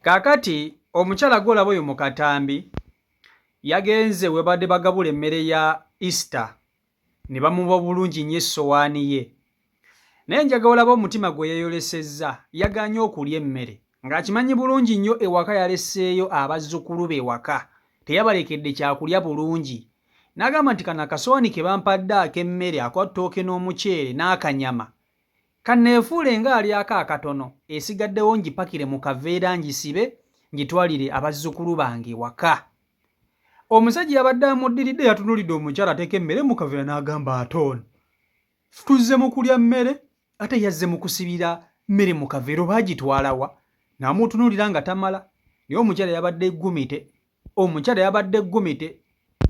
Kakati omukyala gwolaba oyo mu katambi yagenze we badde bagabula emmere ya Easter ne bamuwa bulungi nnyo essowaani ye. Naye njaga olaba omutima gwe yeeyolesezza, yagaanye okulya emmere ng'akimanyi bulungi nnyo ewaka yaleseeyo abazzukulu be ewaka, teyabalekedde kyakulya bulungi. N'agamba nti kano akasowaani ke bampadde ak'emmere akwatooke n'omuceere n'akanyama kanneefuule ng'alyako akatono, esigaddewo ngipakire mu kaveera ngisibe ngitwalire abazzukulu bange ewaka. Omusajja yabadde amuddiridde yatunuulidde omukyala ateeka emmere mu kaveera n'agamba atono. Tuzze mu kulya mmere ate yazze mu kusibira mmere mu kaveera oba agitwala wa? N'amutunuulira nga tamala. Naye omukyala yabadde eggumite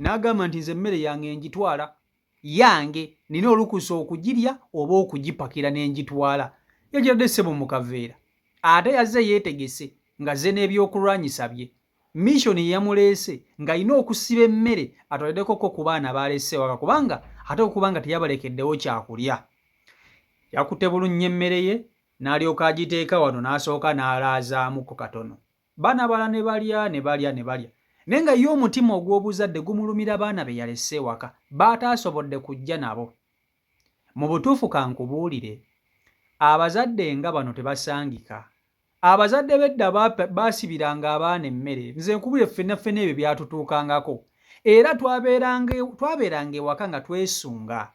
n'agamba nti nze emmere yange ngitwala yange, nina olukusa okugirya oba okugipakira ne ngitwala. Yagiradde ssebo mu kaveera ate yazze yeetegese ng'azze n'ebyokulwanyisa bye. Mission yamuleese ng'alina okusiba emmere atwaliddekoko ku baana baalese ewaka kubanga ate okubanga teyabalekeddewo kyakulya. Yakutte bulungi emmere ye n'alyoka agiteeka wano n'asooka n'alaazaamuko katono. Baana bala ne balya naye nga ye omutima ogw'obuzadde gumulumira baana be yalese ewaka baataasobodde kujja nabo. Mu butuufu kankubuulire, abazadde nga bano tebasangika. Abazadde b'edda baasibiranga abaana emmere, nze nkubule ffenna ebyo byatutuukangako, era twabeeranga ewaka nga twesunga.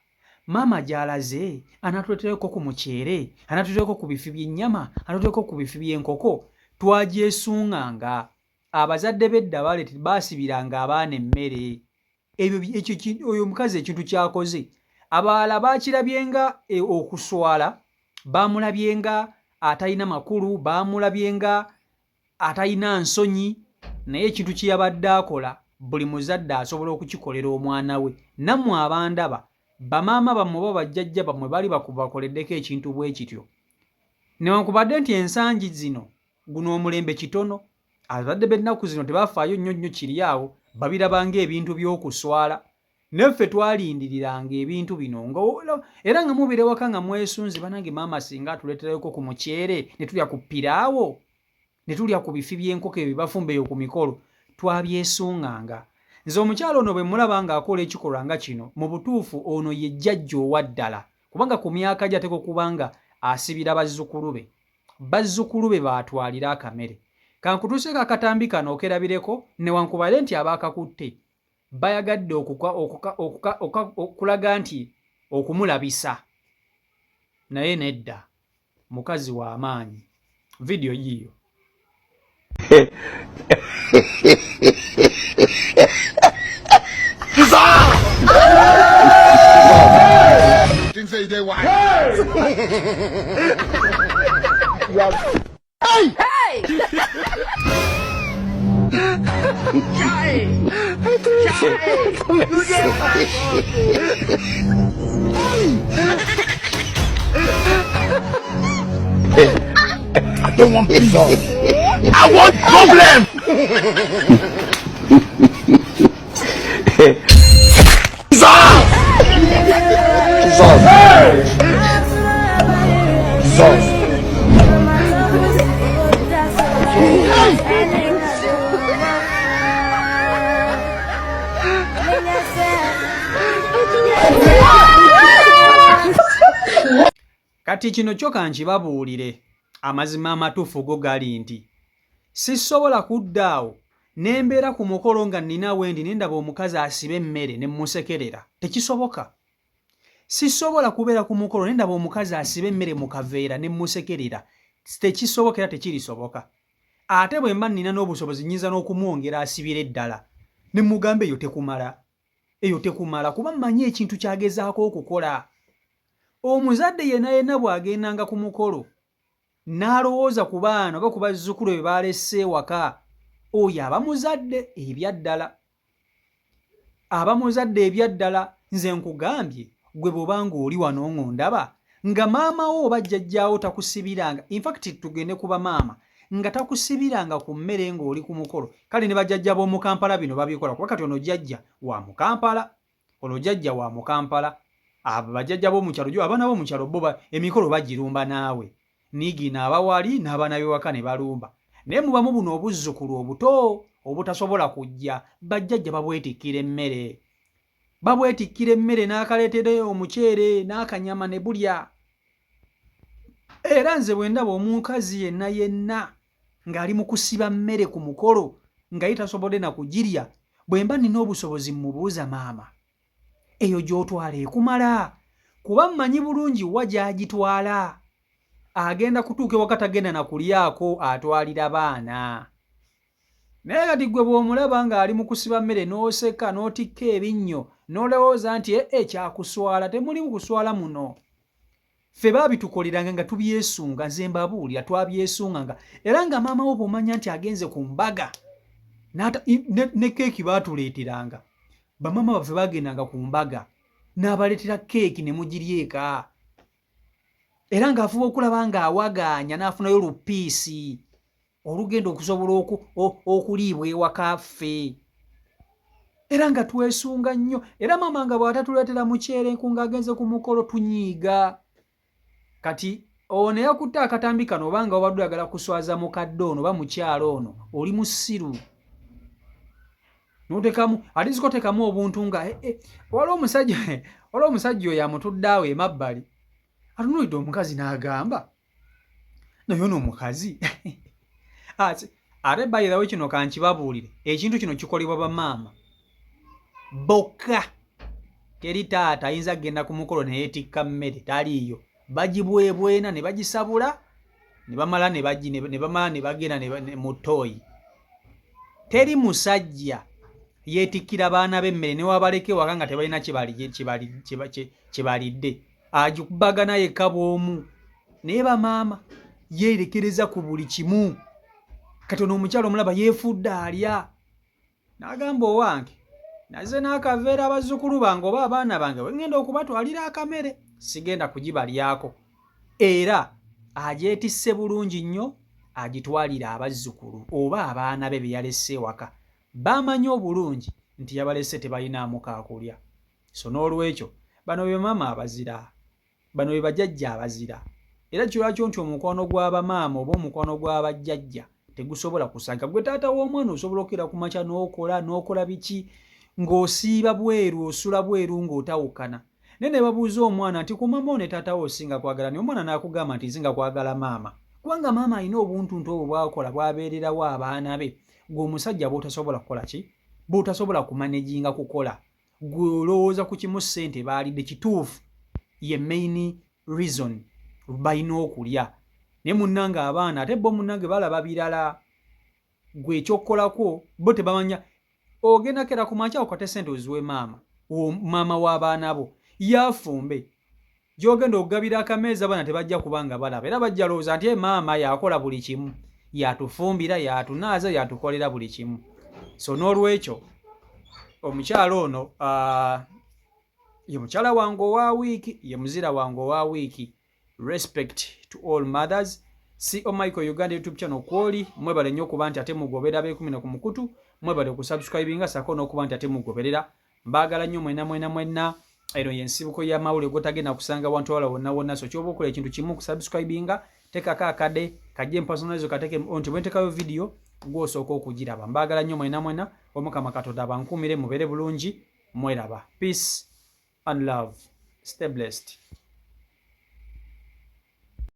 Maama gy'alaze anatuleetereko ku muceere, anatuleetereko ku bifi by'ennyama, anatuleetereko ku bifi by'enkoko, twagyesunganga. Abazadde b'edda baasibiranga abaana emmere. Oyo omukazi ekintu ky'akoze, abalala baakirabyenga okuswala, baamulabyenga atalina makulu, baamulabyenga atalina nsonyi, naye ekintu kye yabadde akola buli muzadde asobola okukikolera omwana we. Nammwe abandaba, bamaama bammwe oba bajjajja bammwe baali bakoleddeko ekintu bwe kityo. Newankubadde nti ensangi zino guno omulembe kitono, abazadde b'ennaku zino tebafaayo nnyo kiri awo, babirabanga ebintu by'okuswala. Naffe twalindiriranga ebintu bino era nga mubeera ewaka nga mwesunze, banange maama singa atuleetereko ku muceere ne tulya ku piraawo ne tulya ku bifi by'enkoko ebyo bafumbeyo ku mikolo, twabyesunganga. Nze omukyalo ono bwe mulaba ng'akola ekikolwa nga kino, mu butuufu ono ye jjajja owa ddala, kubanga ku myaka gye ateeka okubanga asibira bazzukulu be baatwalira akamere. Kankutuuseeko akatambi kano okerabireko, newankubadde nti abaakakutte bayagadde okulaga nti okumulabisa, naye nedda, mukazi wa maanyi. Vidiyo giyo. I don't want peace. I want problem. Kati kino kyo kankibabuulire, amazima amatuufu go gali nti sisobola kuddaawo ne mbeera ku mukolo nga nnina wendi ne ndaba omukazi asiba emmere ne mmusekerera. Tekisoboka. Sisobola kubeera ku mukolo ne ndaba omukazi asiba emmere mu kaveera ne mmusekerera. Tekisoboka era tekirisoboka. Ate bwe mba nnina n'obusobozi nnyinza n'okumwongera asibire eddala ne mugamba eyo tekumala kuba mmanyi ekintu kyagezaako okukola. Omuzadde yenna bw'agendanga ku mukolo n'alowooza ku baana oba ku bazzukulu be baalese ewaka, oyo aba muzadde ebyaddala. Nze nkugambye gwe bw'obanga oli wano ng'ondaba nga maama wo oba jjajjaawo takusibiranga, infact tugende kuba maama nga takusibiranga ku mmere ng'oli ku mukolo, kale ne bajjajja b'omu Kampala bino babikola kuba kati ono jjajja wa mu Kampala. Abo bajjajja b'omu kyalo gyo abaana b'omu kyalo bo emikolo bagirumba naawe, niigina abawali n'abaana b'ewaka ne balumba. naye mubamu buno obuzzukulu obuto obutasobola kujja bajjajja babwetikkira emmere n'akaleetere omuceere n'akanyama ne bulya. Era nze bwe ndaba omukazi yenna ng'ali mu kusiba mmere ku mukolo nga ye tasobodde na kugirya, bwe mba nina obusobozi mmubuuza maama, eyo gy'otwala ekumala? Kuba mmanyi bulungi wa gy'agitwala. Agenda kutuuka wakati agenda na kulyako atwalira baana. Naye kati ggwe bw'omulaba ng'ali mu kusiba mmere n'oseka n'otikka ebinnyo n'olowooza nti kyakuswala, temuli mu kuswala muno. Ffe baabitukoleranga nga tubyesunga, nze mbabuulira twabyesunga era nga maama wo bw'omanya nti agenze ku mbaga ne keeki baatuleeteranga. Bamaama baffe bagendanga ku mbaga n'abaleetera keeki ne mugiryeka. Era ng'afuba okulaba ng'awagaanya n'afunayo lupiisi olugenda okusobola okuliibwa ewaka ffe. Era nga twesunga nnyo, era maama nga bw'atatuleetera muceere ng'agenze ku mukolo tunyiiga. Kati ono yakutte akatambi kano obanga obadde oyagala kuswaza mukadde ono oba mukyala ono, oli musiru. N'otekamu ate zikotekamu obuntu nga waliwo omusajja oyo amutudde awo emabbali atunuulidde omukazi n'agamba, naye ono omukazi ate bayirawo kino kankibabuulire, ekintu kino kikolebwa bamaama bokka. Teri taata ayinza kgenda ku mukolo ne yeetikka mmere, taliiyo. Bagibwebwena ne bagisabula ne bamala ne bagenda mu ttooyi. Teri musajja yeetikkira baana b'emmere ne wabaleka ewaka nga tebalina kye balidde, agikubagana yekka bw'omu. Naye bamaama yeerekereza ku buli kimu. Kati ono omukyala omulaba yeefudde alya, n'agamba owange naze n'akaveera abazzukulu bange oba abaana bange bwe ngenda okubatwalira akamere sigenda kugibalyako. Era agyetisse bulungi nnyo agitwalira abazzukulu oba abaana be be yalese ewaka. Bamanyi obulungi nti yabalese tebalinaamu kaakulya. So n'olwekyo bano be maama abazira, bano be bajjajja abazira. Era kirwakyo nti omukwano gw'abamaama oba omukwano gw'abajjajja tegusobola kusanka. Gwe taata w'omwana osobola okukira ku makya n'okola biki ng'osiiba bweru, osula bweru ng'otawukana. Naye ne babuuza omwana nti ku maama ne taata wo osinga kwagala ni, omwana n'akugamba nti nsinga kwagala maama. Kubanga maama alina obuntuntu obwo bw'akola bw'abeererawo abaana be. Gwe omusajja bw'otasobola kukola ki? Bw'otasobola kumanejinga kukola. Gwe olowooza ku kimu ssente baalidde kituufu, ye main reason balina okulya. Naye munnange abaana ate bo munnange balaba birala. Gwe ekyokkolako bo tebamanya. Ogenda kera ku makya okwate ssente oziwe maama, maama w'abaana bo yafumbe gy'ogenda okugabira akameeza abaana tebajja kubanga balaba, era bajja lowooza nti maama yakola buli kimu, yatufumbira, yatunaaza, yatukolera buli kimu. So n'olwekyo omukyala ono ye mukyala wange owa wiiki, ye muzira wange owa wiiki. Respect to all mothers. CO Michael Uganda YouTube channel kwoli mwebale nnyo okuba nti ate mugobera beekumina ku mukutu, mwebale okusubscribinga sako n'okuba nti ate mugoberera. Mbaagala nnyo mwenna. Eno y'ensibuko y'amawulire gotagenda kusanga wantu wala wonna. So ky'oba okola ekintu kimu kusubscribinga, tekako akade kajje mpasonazo kateke nti bwe ntekayo video gw'osooka okugiraba. Mbaagala nnyo mwenna. Omukama Katonda abankumire mubeere bulungi, mweraba. Peace and love. Stay blessed.